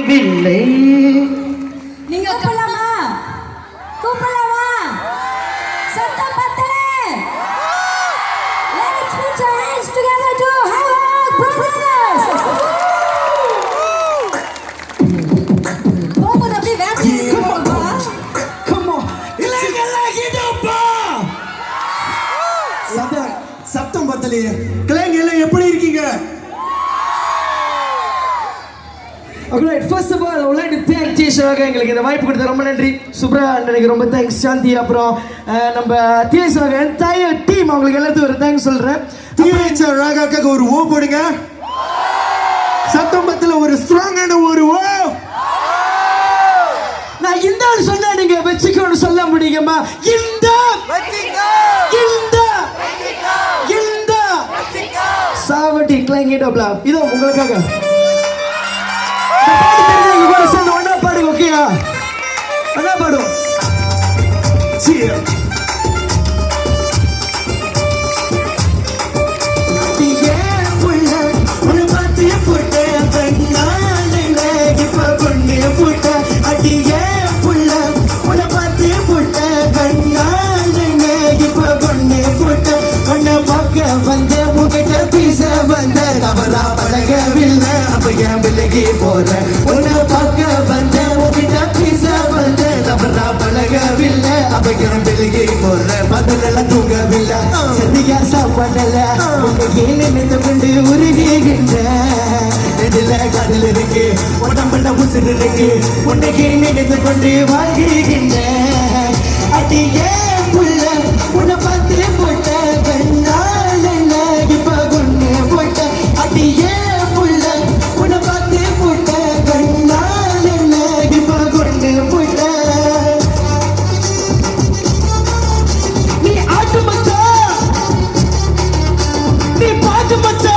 முடியவில்லை. நீங்க கூப்பிடலாமா? கூப்பிடலாமா? சத்தம் பத்தல. Let's put our hands together to Havoc Brothers. போகுது அப்படியே வேகமா போகுது. Come on. இல்லைங்கப்பா. சத்தம் பத்தலையே. கிளைங்க எல்லாம் எப்படி இருக்கீங்க? Okay, first of all, I would like to thank TSRaga எங்களுக்கு இந்த வாய்ப்பு கொடுத்த ரொம்ப நன்றி. சுப்ரா அண்ணனுக்கு ரொம்ப தேங்க்ஸ். சாந்தி அப்புறம் நம்ம TSRaga என்டையர் டீம் அவங்களுக்கு எல்லாத்துக்கும் ஒரு தேங்க்ஸ் சொல்றேன். TSRagaக்கு ஒரு ஓ போடுங்க. சத்தம் பத்தல ஒரு ஸ்ட்ராங்கான ஒரு ஓ. நான் இந்த சொன்னா நீங்க வெச்சுக்கோன்னு சொல்ல முடியுமா? இந்த வெச்சுக்கோ. இந்த வெச்சுக்கோ. இந்த வெச்சுக்கோ. சாவட்டி கிளைங் இட் அப்லா. இதோ உங்களுக்காக. சேர்ந்து ஒன்னா பாடுங்க. ஓகேயா? ஒன்னா பாடும். வந்து உங்ககிட்ட பீச வந்த தவறா பழகவில்லை அப்ப என் விலகி போறேன். உன்னை பார்க்க வந்த உங்ககிட்ட பீச வந்த தவறா பழகவில்லை அப்ப என் விலகி போறேன். பதிலெல்லாம் தூங்கவில்லை சரியா சாப்பிடல உன்னை நினைத்து கொண்டு உருகின்ற இதுல கடல் இருக்கு உடம்புல உசுறு இருக்கு உன்னைக்கு நினைத்து கொண்டு வாழ்கின்ற அடியே புள்ள உன்னை பார்த்து போட்ட கண்ணா இப்ப கொண்டு போட்ட அடியே புள்ள உன்னை பார்த்து போட்ட கண்ணால் என்ன இப்ப கொண்டு போட்ட. நீ ஆட்டு மச்சா நீ பாட்டு மச்சா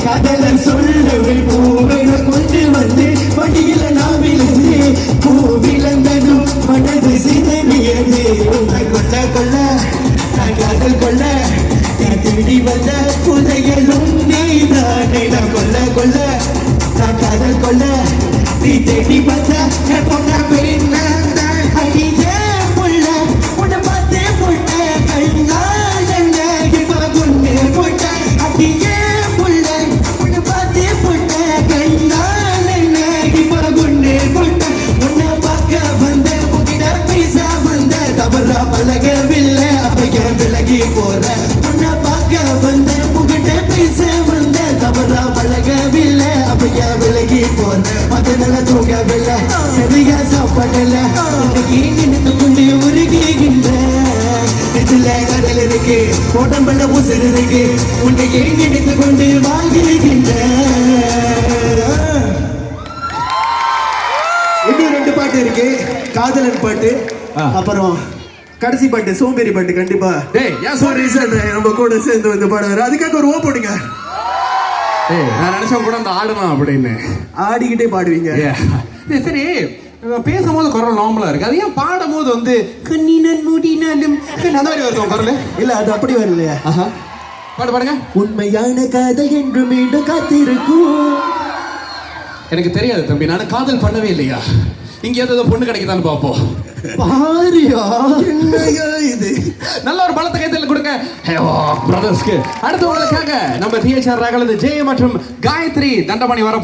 காதலன் சொல்லுவை பூவை கொண்டு வந்து வழியில நான் விழுந்து பூவிலந்தனும் மனது கொள்ள நான் காதல் கொள்ள நீ தேடி வந்த என் பொண்ண பெண்ண அடியே புள்ள உன்னை பார்த்தே புட்ட கண்ணால் என்ன இப்ப கொண்டு புட்ட அடியே புள்ள உன்னை பார்த்தே புட்ட கண்ணால் என்ன இப்ப கொண்டு புட்ட உன்னை பார்க்க வந்த உன்கிட்ட பேச வந்த தவறா பழகவில்லை அப்ப ஏன் விலகி போற உன்னை பார்க்க வந்த உன்கிட்ட பேச வந்த தவறா பழகவில்லை அப்ப ஏன் விலகி போற அதனால தூங்கவில்லை சரியா சாப்பாடல இன்னைக்கு நின்று கொண்டு உருகின்ற இதுல கடல் இருக்கு உடம்புல உசுறு இருக்கு உன்னையே நினைத்து கொண்டு வாழ்கின்ற இன்னும் 2 பாட்டு இருக்கு காதலன் பாட்டு அப்புறம் கடைசி பாட்டு சோம்பேறி பாட்டு கண்டிப்பா டேய் ஏன் sorry நம்ம கூட சேர்ந்து வந்து பாடுவாரு அதுக்காக ஒரு ஓ போடுங்க ஏய் நான் நினைச்சேன் கூட அந்த ஆடணும் அப்படின்னு ஆடிக்கிட்டே பாடுவீங்க சரி பேசும்போது குரல் நார்மலா இருக்கு அது ஏன் பாடும்போது வந்து கண்ணினன் முடினாலும் அந்த மாதிரி வருது உன் குரல் இல்ல அது அப்படி வரலையா பாடுங்க உண்மையான காதல் என்று மீண்டும் காத்திருக்கும் எனக்கு தெரியாது தம்பி நான் காதல் பண்ணவே இல்லையா இங்க ஏதாவது பொண்ணு கிடைக்குதான்னு பாப்போம் பாரியா என்னையா இது நல்ல ஒரு பலத்தை கைத்தல் கொடுங்க பிரதர்ஸ்க்கு அடுத்து உங்களுக்காக நம்ம டிஎச்ஆர் ராகலந்து ஜெய மற்றும் காயத்ரி தண்டமணி வர